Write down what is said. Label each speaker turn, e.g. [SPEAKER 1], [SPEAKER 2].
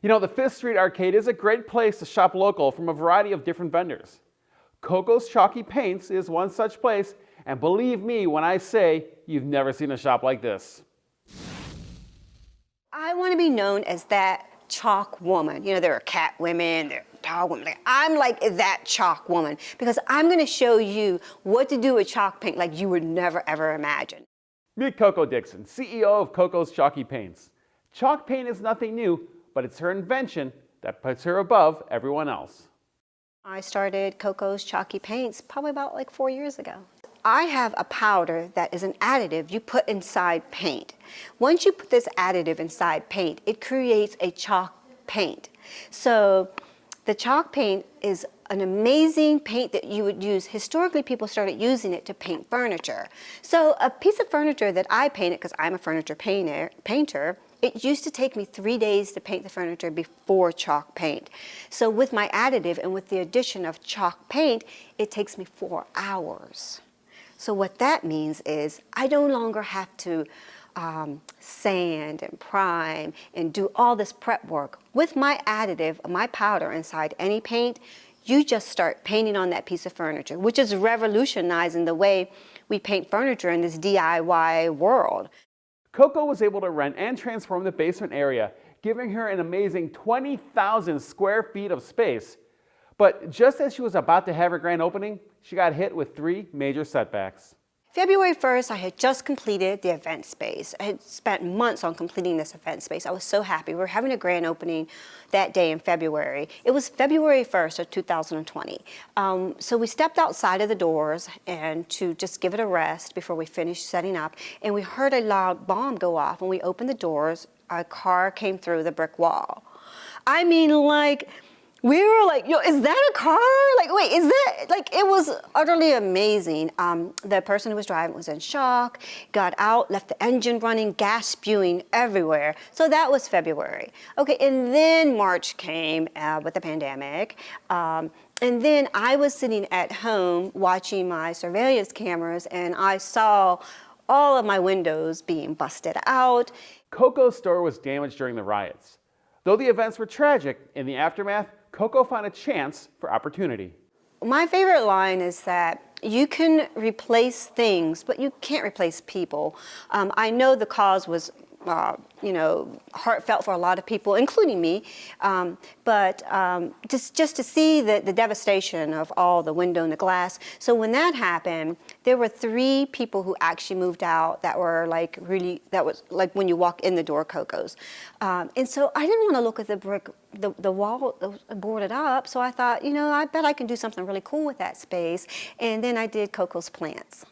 [SPEAKER 1] You know, the Fifth Street Arcade is a great place to shop local from a variety of different vendors. Coco's Chalky Paints is one such place, and believe me when I say you've never seen a shop like this.
[SPEAKER 2] I want to be known as that chalk woman. You know, there are cat women, there are dog women. I'm like that chalk woman because I'm going to show you what to do with chalk paint like you would never ever imagine.
[SPEAKER 1] Meet Coco Dixon, CEO of Coco's Chalky Paints. Chalk paint is nothing new, but it's her invention that puts her above everyone else.
[SPEAKER 2] I started Coco's Chalky Paints probably about like 4 years ago. I have a powder that is an additive you put inside paint. Once you put this additive inside paint, it creates a chalk paint. So the chalk paint is an amazing paint that you would use. Historically, people started using it to paint furniture. So a piece of furniture that I painted, because I'm a furniture painter, it used to take me 3 days to paint the furniture before chalk paint. So with my additive and with the addition of chalk paint, it takes me 4 hours. So what that means is I no longer have to sand and prime and do all this prep work. With my additive, my powder inside any paint, you just start painting on that piece of furniture, which is revolutionizing the way we paint furniture in this DIY world.
[SPEAKER 1] Coco was able to rent and transform the basement area, giving her an amazing 20,000 square feet of space. But just as she was about to have her grand opening, she got hit with 3 major setbacks.
[SPEAKER 2] February 1st, I had just completed the event space. I had spent months on completing this event space. I was so happy. We were having a grand opening that day in February. It was February 1st of 2020. So we stepped outside of the doors and to just give it a rest before we finished setting up. And we heard a loud bomb go off. When we opened the doors, a car came through the brick wall. I mean, like, we were like, yo, is that a car? Like, wait, is that, like, it was utterly amazing. The person who was driving was in shock, got out, left the engine running, gas spewing everywhere. So that was February. Okay, and then March came with the pandemic. And then I was sitting at home watching my surveillance cameras and I saw all of my windows being busted out.
[SPEAKER 1] Coco's store was damaged during the riots. Though the events were tragic, in the aftermath, Coco found a chance for opportunity.
[SPEAKER 2] My favorite line is that you can replace things, but you can't replace people. I know the cause was, heartfelt for a lot of people, including me. But just to see the devastation of all the window and the glass. So when that happened, there were 3 people who actually moved out that were like really, that was like when you walk in the door, Coco's. And so I didn't want to look at the brick, the wall boarded up. So I thought, I bet I can do something really cool with that space. And then I did Coco's plants.